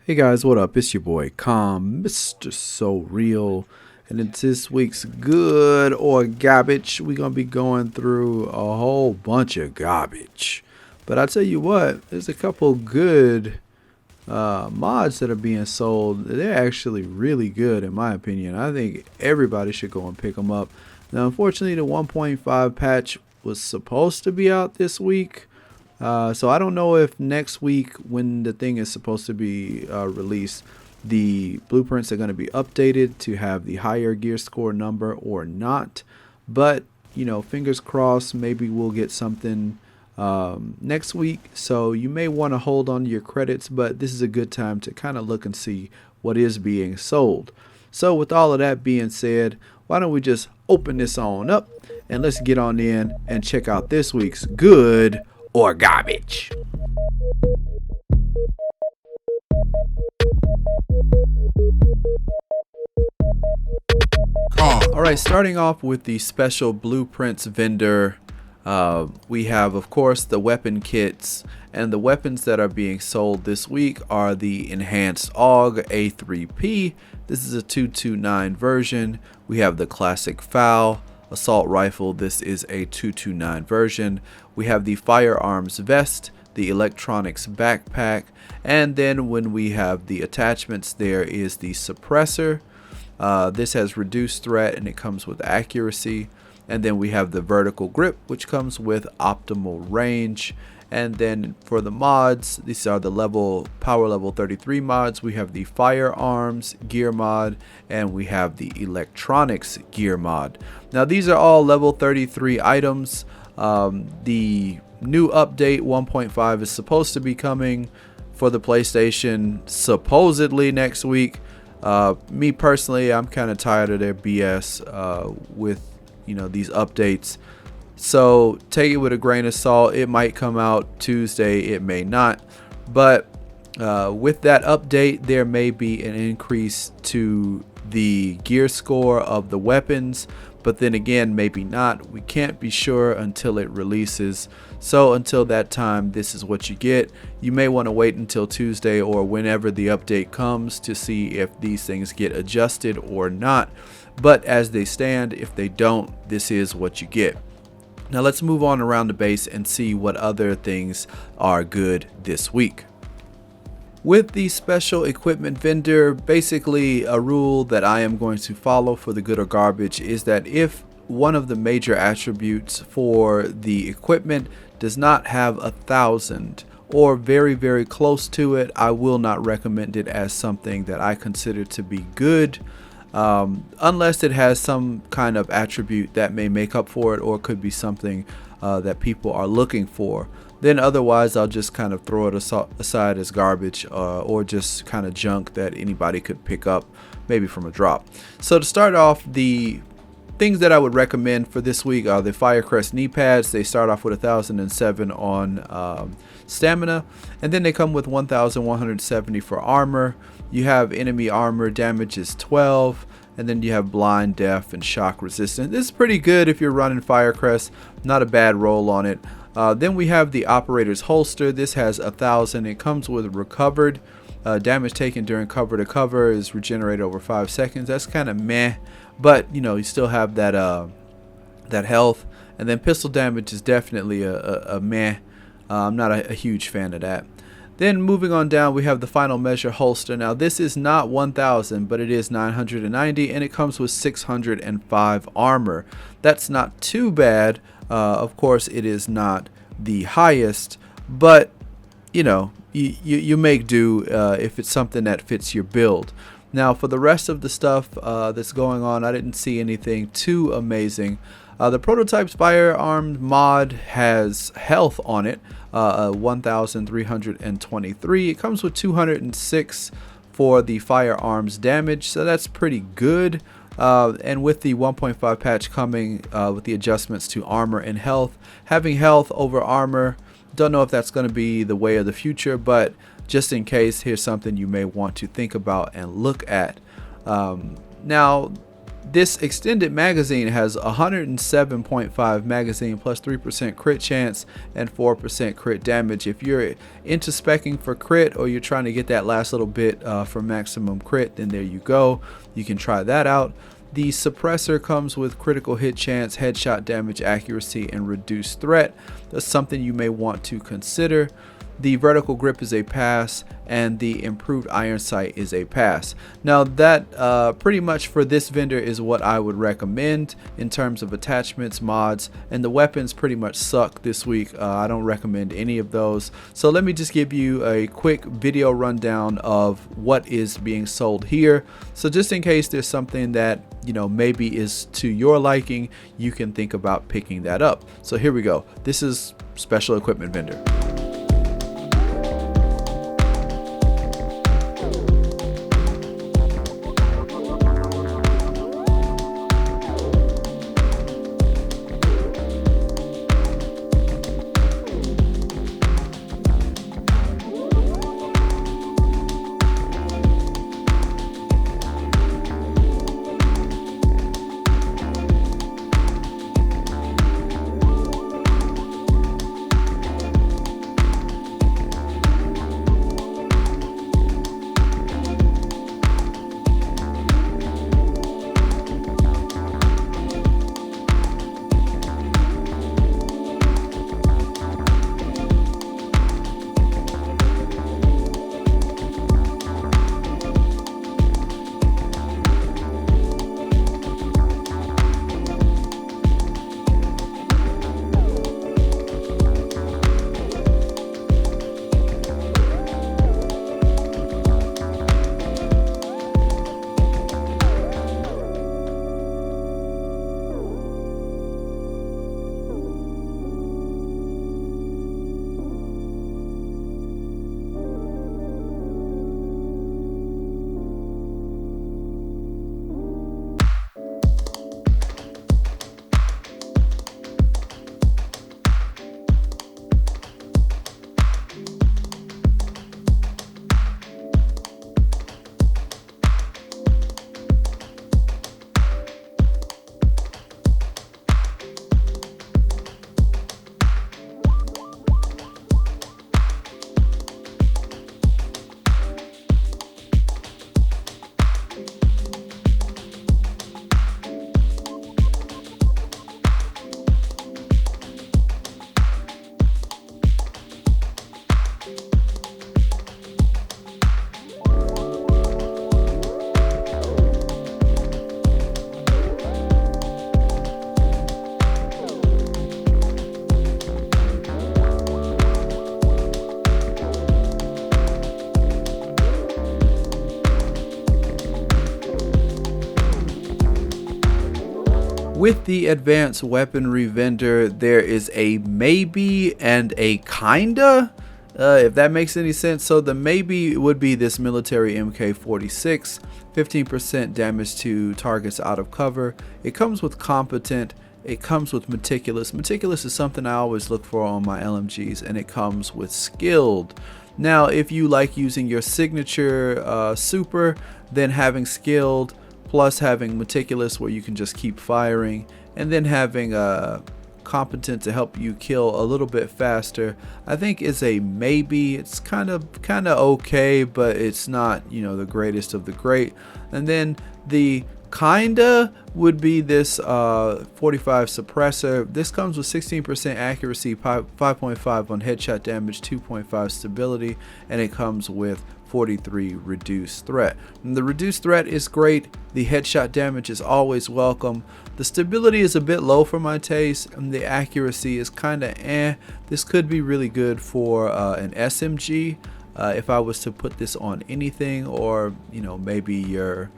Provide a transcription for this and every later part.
Hey guys, what up? It's your boy Mr. So Real, and it's this week's good or garbage. We're gonna be going through a whole bunch of garbage, but I tell you what, there's a couple good mods that are being sold. They're actually really good in my opinion. I think everybody should go and pick them up. Now, unfortunately, the 1.5 patch was supposed to be out this week. So I don't know if next week, when the thing is supposed to be released, the blueprints are going to be updated to have the higher gear score number or not. But, you know, fingers crossed, maybe we'll get something next week. So you may want to hold on to your credits, but this is a good time to kind of look and see what is being sold. So with all of that being said, why don't we just open this on up and let's get on in and check out this week's good or garbage. Alright, starting off with the special blueprints vendor, we have of course the weapon kits, and the weapons that are being sold this week are the enhanced AUG A3P. This is a 229 version. We have the classic FAL assault rifle. This is a 229 version. We have the firearms vest, the electronics backpack, and then when we have the attachments, there is the suppressor. This has reduced threat and it comes with accuracy. And then we have the vertical grip, which comes with optimal range. And then for the mods, these are the power level 33 mods. We have the firearms gear mod, and we have the electronics gear mod. Now these are all level 33 items. The new update 1.5 is supposed to be coming for the PlayStation supposedly next week. Me personally, I'm kind of tired of their BS with these updates. So take it with a grain of salt. It might come out Tuesday, it may not. But with that update, there may be an increase to the gear score of the weapons. But then again, maybe not. We can't be sure until it releases. So until that time, this is what you get. You may want to wait until Tuesday or whenever the update comes to see if these things get adjusted or not. But as they stand, if they don't, this is what you get. Now let's move on around the base and see what other things are good this week. With the special equipment vendor, basically a rule that I am going to follow for the good or garbage is that if one of the major attributes for the equipment does not have 1,000 or very, very close to it, I will not recommend it as something that I consider to be good. Unless it has some kind of attribute that may make up for it, or could be something that people are looking for. Then otherwise I'll just kind of throw it aside as garbage or just kind of junk that anybody could pick up maybe from a drop. So to start off, the things that I would recommend for this week are the Firecrest knee pads. They start off with 1,007 on stamina, and then they come with 1,170 for armor. You have enemy armor damage is 12, and then you have blind, deaf, and shock resistant. This is pretty good if you're running Firecrest. Not a bad roll on it. Then we have the operator's holster. This has 1,000. It comes with recovered. Damage taken during cover to cover is regenerated over 5 seconds. That's kind of meh, but you still have that that health. And then pistol damage is definitely a meh. I'm not a huge fan of that. Then moving on down, we have the final measure holster. Now this is not 1,000, but it is 990, and it comes with 605 armor. That's not too bad. Of course, it is not the highest, but you make do if it's something that fits your build. Now for the rest of the stuff that's going on, I didn't see anything too amazing. The Prototypes firearm mod has health on it, 1,323. It comes with 206 for the firearms damage, so that's pretty good. And with the 1.5 patch coming with the adjustments to armor and health, having health over armor, don't know if that's going to be the way of the future, but just in case, here's something you may want to think about and look at. Now This extended magazine has 107.5 magazine plus 3% crit chance and 4% crit damage. If you're into specking for crit, or you're trying to get that last little bit for maximum crit, then there you go. You can try that out. The suppressor comes with critical hit chance, headshot damage accuracy, and reduced threat. That's something you may want to consider. The vertical grip is a pass, and the improved iron sight is a pass. Now that pretty much for this vendor is what I would recommend in terms of attachments, mods, and the weapons pretty much suck this week. I don't recommend any of those. So let me just give you a quick video rundown of what is being sold here. So just in case there's something that maybe is to your liking, you can think about picking that up. So here we go. This is special equipment vendor. With the advanced weaponry vendor, there is a maybe and a kinda, if that makes any sense. So the maybe would be this military MK46, 15% damage to targets out of cover. It comes with competent, it comes with meticulous. Meticulous is something I always look for on my LMGs, and it comes with skilled. Now, if you like using your signature super, then having skilled plus having meticulous where you can just keep firing, and then having competent to help you kill a little bit faster, I think is a maybe. It's kind of okay, but it's not the greatest of the great. And then the kinda would be this 45 suppressor. This comes with 16% accuracy, 5.5 on headshot damage, 2.5 stability, and it comes with 43 reduced threat. And the reduced threat is great. The headshot damage is always welcome. The stability is a bit low for my taste, and the accuracy is kind of This could be really good for an SMG if I was to put this on anything, or maybe your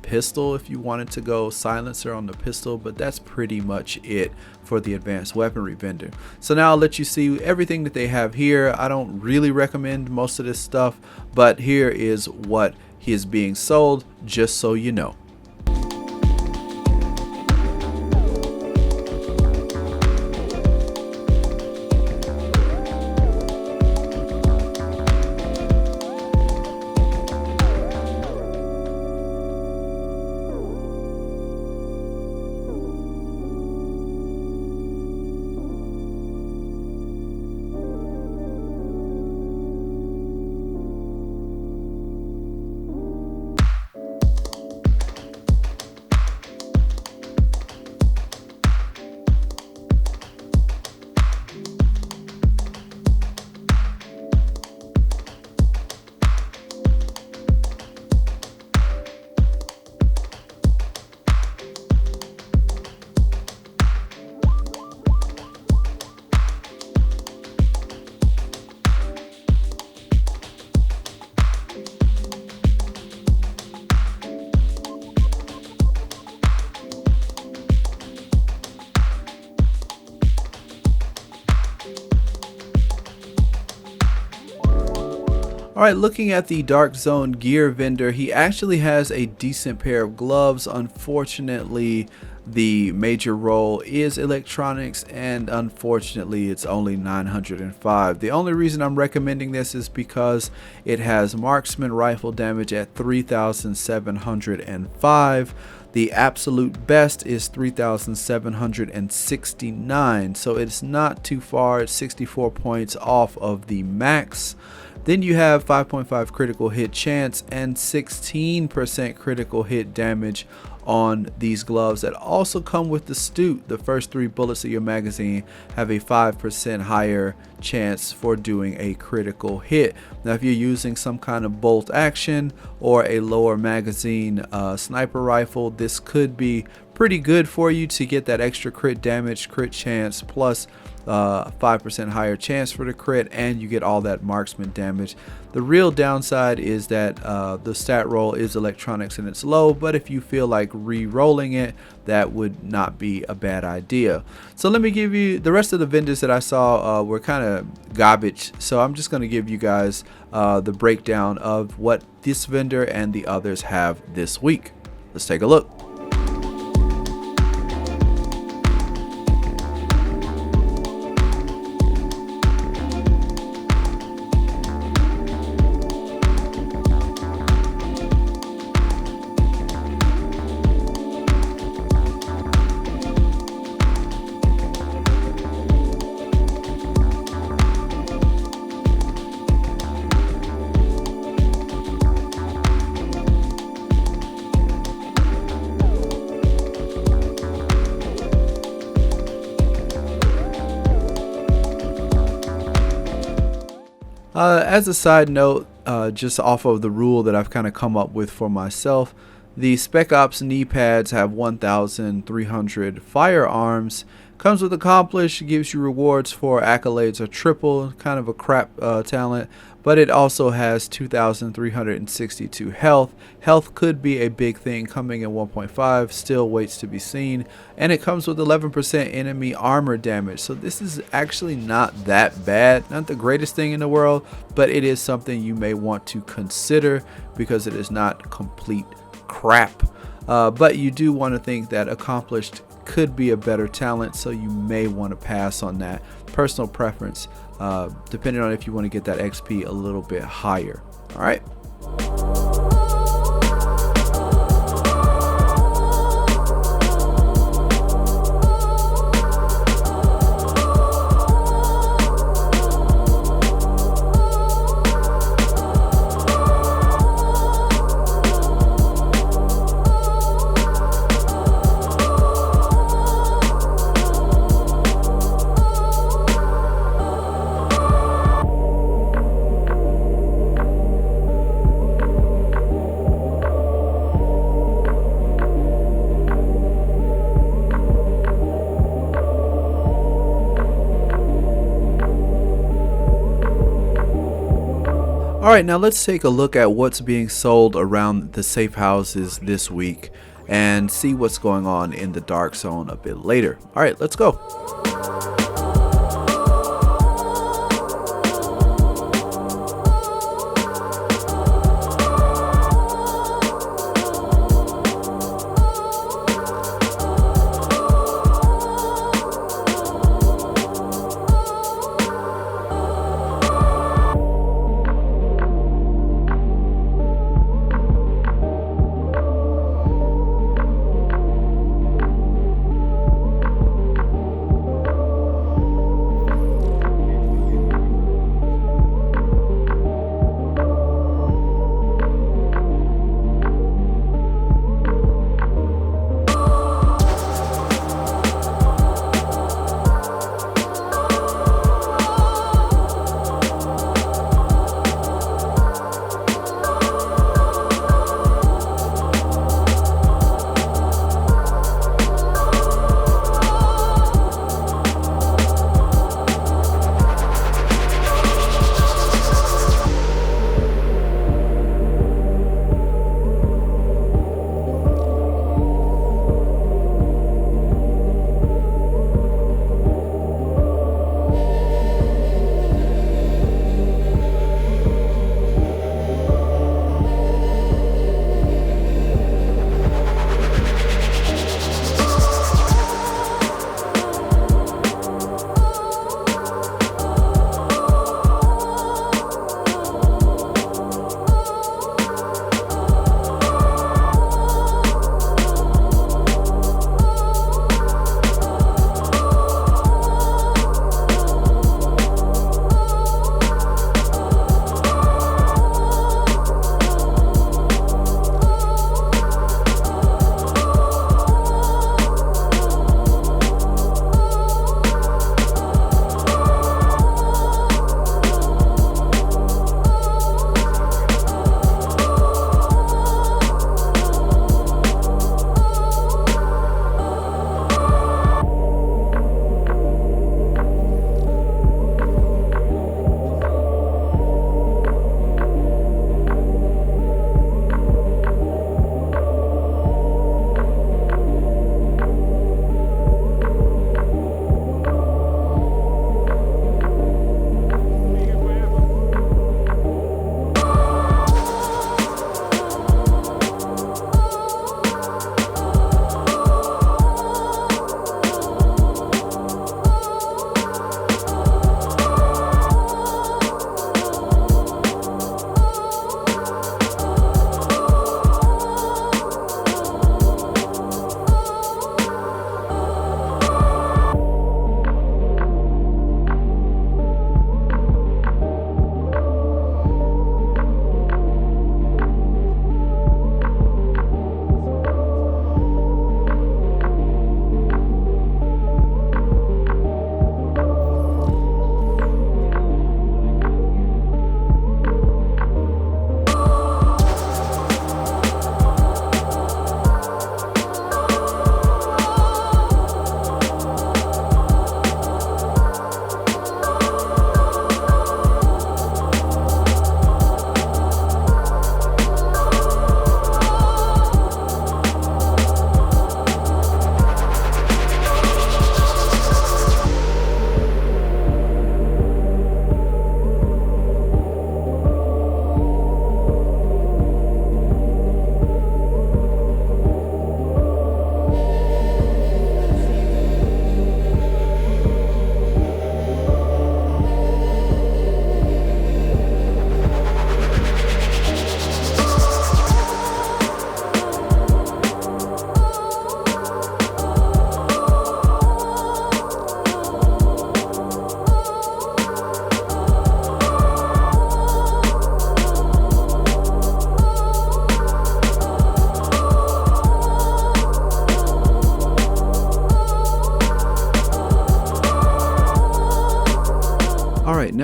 pistol if you wanted to go silencer on the pistol. But that's pretty much it for the advanced weaponry vendor. So now I'll let you see everything that they have here. I don't really recommend most of this stuff, but here is what is being sold, just so you know. Alright, looking at the Dark Zone gear vendor, he actually has a decent pair of gloves. Unfortunately, the major role is electronics, and unfortunately it's only 905. The only reason I'm recommending this is because it has marksman rifle damage at 3705. The absolute best is 3769, so it's not too far. It's 64 points off of the max. Then you have 5.5 critical hit chance and 16% critical hit damage on these gloves that also come with the Stute. The first 3 bullets of your magazine have a 5% higher chance for doing a critical hit. Now if you're using some kind of bolt action or a lower magazine sniper rifle, this could be pretty good for you to get that extra crit damage, crit chance, plus 5% higher chance for the crit, and you get all that marksman damage. The real downside is that the stat roll is electronics and it's low, but if you feel like re-rolling it, that would not be a bad idea. So let me give you the rest of the vendors that I saw were kind of garbage, so I'm just going to give you guys the breakdown of what this vendor and the others have this week. Let's take a look. As a side note, just off of the rule that I've kind of come up with for myself, the Spec Ops knee pads have 1,300 firearms. Comes with Accomplish, gives you rewards for accolades or triple, kind of a crap talent, but it also has 2,362 health. Health could be a big thing coming in 1.5, still waits to be seen, and it comes with 11% enemy armor damage. So this is actually not that bad, not the greatest thing in the world, but it is something you may want to consider because it is not complete crap. But you do want to think that Accomplished could be a better talent, so you may want to pass on that. Personal preference, depending on if you want to get that XP a little bit higher. All right. Alright, now let's take a look at what's being sold around the safe houses this week and see what's going on in the Dark Zone a bit later. Alright, let's go.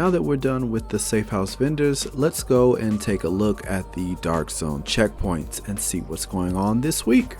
now that we're done with the safe house vendors, let's go and take a look at the dark zone checkpoints and see what's going on this week.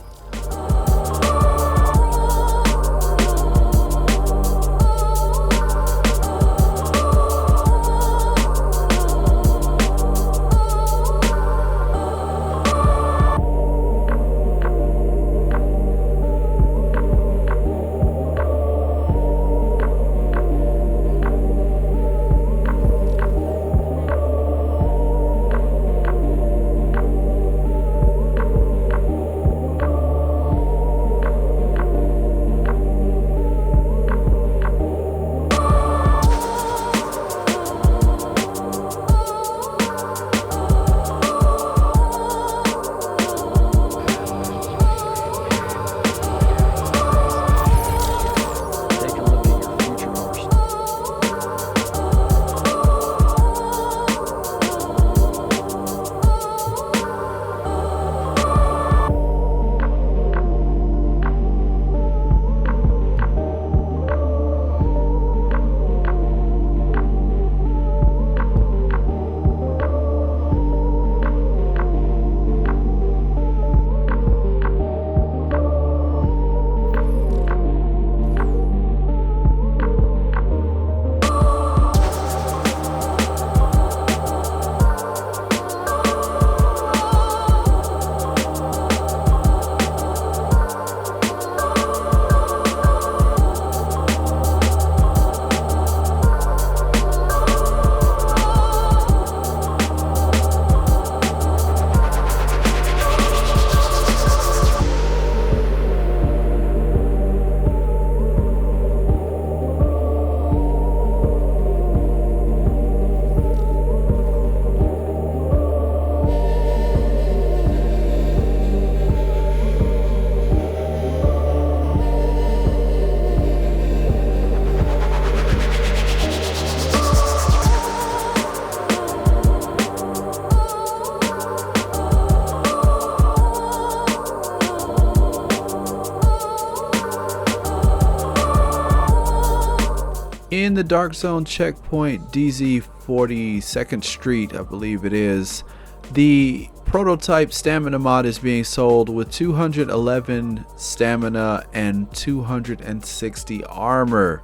In the dark zone checkpoint DZ 42nd Street, I believe it is, the prototype stamina mod is being sold with 211 stamina and 260 armor.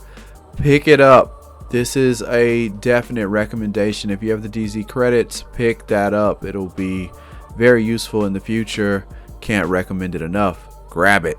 Pick it up. This is a definite recommendation. If you have the DZ credits, pick that up. It'll be very useful in the future. Can't recommend it enough. Grab it.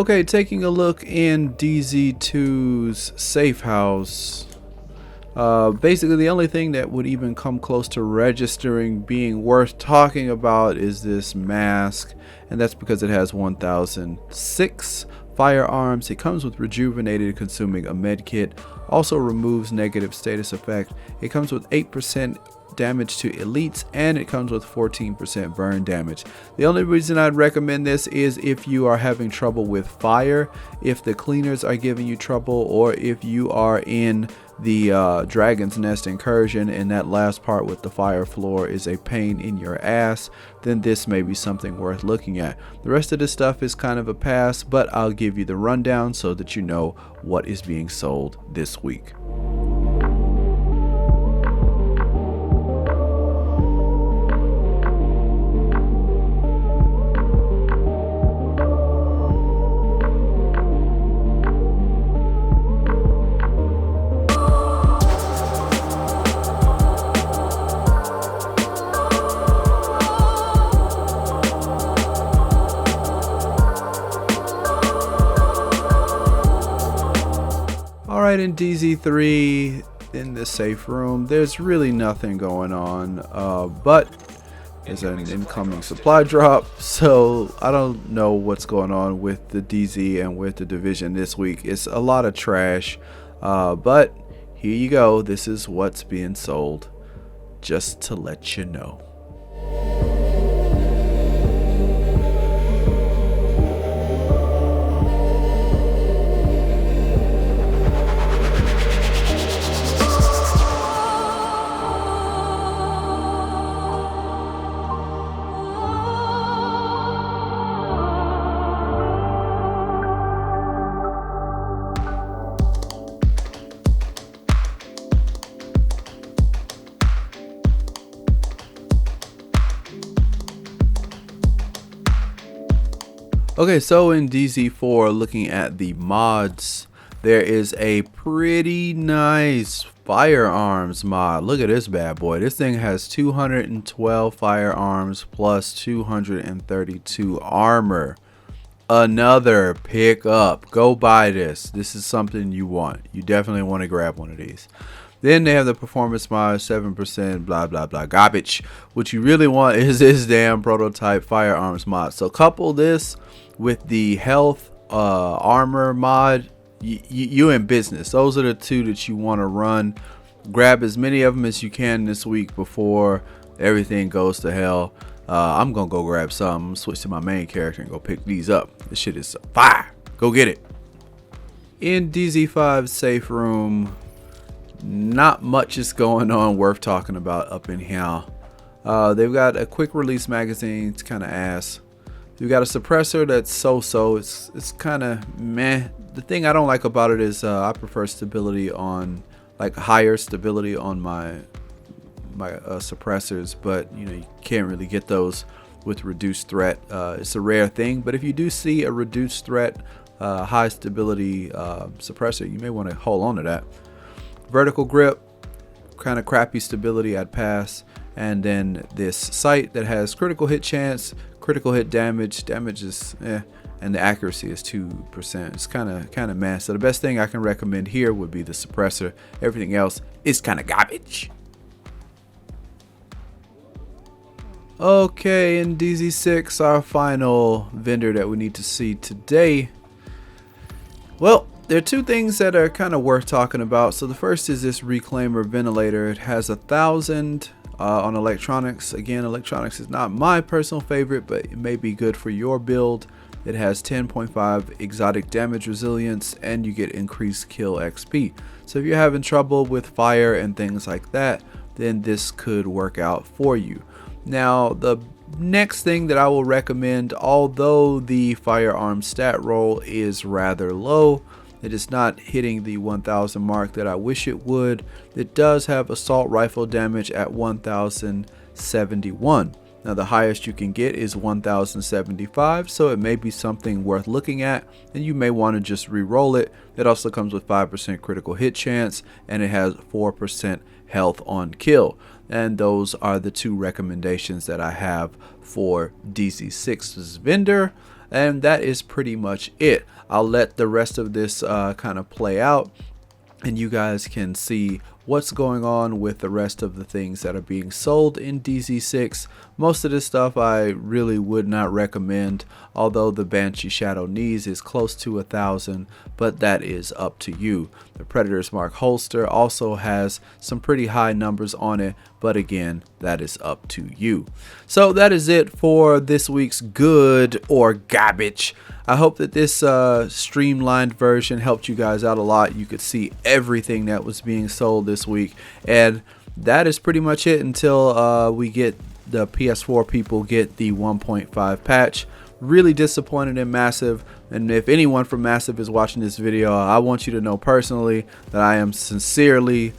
Okay, taking a look in DZ2's safe house. Basically, the only thing that would even come close to registering being worth talking about is this mask, and that's because it has 1006 firearms. It comes with rejuvenated, consuming a med kit, also removes negative status effect. It comes with 8% damage to elites, and it comes with 14% burn damage. The only reason I'd recommend this is if you are having trouble with fire, if the cleaners are giving you trouble, or if you are in the Dragon's Nest incursion and that last part with the fire floor is a pain in your ass, then this may be something worth looking at. The rest of this stuff is kind of a pass, but I'll give you the rundown so that you know what is being sold this week. Alright, in DZ3, in the safe room, there's really nothing going on, but there's an incoming supply drop, so I don't know what's going on with the DZ and with the division this week. It's a lot of trash, but here you go. This is what's being sold, just to let you know. Okay, so in DZ4, looking at the mods, there is a pretty nice firearms mod. Look at this bad boy. This thing has 212 firearms plus 232 armor. Another pickup. Go buy this. This is something you want. You definitely want to grab one of these. Then they have the performance mod, 7%, blah, blah, blah, garbage. What you really want is this damn prototype firearms mod. So couple this with the health armor mod, you in business. Those are the two that you want to run. Grab as many of them as you can this week before everything goes to hell. I'm gonna go grab some. I'm gonna switch to my main character and go pick these up. This shit is fire. Go get it. In DZ5 safe room, not much is going on worth talking about up in here. They've got a quick release magazine. It's kind of ass. You've got a suppressor that's so-so. It's kind of meh. The thing I don't like about it is I prefer stability on, like, higher stability on my suppressors, but you know, you can't really get those with reduced threat. It's a rare thing, but if you do see a reduced threat high stability suppressor, you may want to hold on to that. Vertical grip, kind of crappy stability, I'd pass. And then this sight that has critical hit chance, critical hit damage is and the accuracy is 2%. It's kind of meh. So the best thing I can recommend here would be the suppressor. Everything else is kind of garbage. Okay, in DZ6, our final vendor that we need to see today. Well, there are two things that are kind of worth talking about. So the first is this reclaimer ventilator. It has 1,000 on electronics. Again, electronics is not my personal favorite, but it may be good for your build. It has 10.5 exotic damage resilience, and you get increased kill XP. So if you're having trouble with fire and things like that, then this could work out for you. Now, the next thing that I will recommend, although the firearm stat roll is rather low, it is not hitting the 1,000 mark that I wish it would. It does have assault rifle damage at 1,071. Now the highest you can get is 1,075, so it may be something worth looking at, and you may want to just re-roll it. It also comes with 5% critical hit chance, and it has 4% health on kill. And those are the two recommendations that I have for DZ6's vendor. And that is pretty much it. I'll let the rest of this kind of play out, and you guys can see what's going on with the rest of the things that are being sold in DZ6. Most of this stuff I really would not recommend, although the Banshee Shadow Knees is close to 1,000, but that is up to you. The Predator's Mark holster also has some pretty high numbers on it, but again, that is up to you. So that is it for this week's good or garbage. I hope that this streamlined version helped you guys out a lot. You could see everything that was being sold this week, and that is pretty much it until we get the PS4 people get the 1.5 patch. Really disappointed in Massive, and if anyone from Massive is watching this video, I want you to know personally that I am sincerely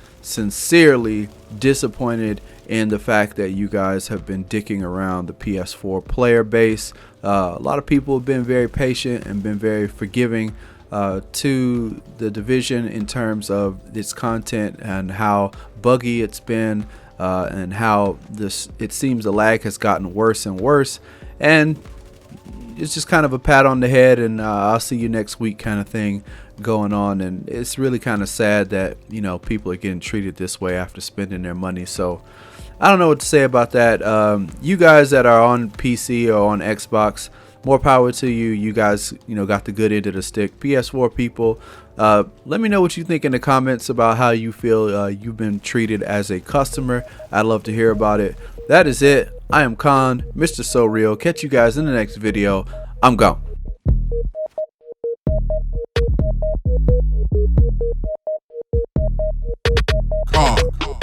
disappointed in the fact that you guys have been dicking around the PS4 player base. A lot of people have been very patient and been very forgiving to the Division in terms of its content and how buggy it's been, and how it seems the lag has gotten worse and worse, and it's just kind of a pat on the head and I'll see you next week kind of thing going on. And it's really kind of sad that, you know, people are getting treated this way after spending their money. So I don't know what to say about that. You guys that are on PC or on Xbox, more power to you. You guys, you know, got the good end of the stick. PS4 people, let me know what you think in the comments about how you feel you've been treated as a customer. I'd love to hear about it. That is it. I am Khan, Mr. So Real. Catch you guys in the next video. I'm gone.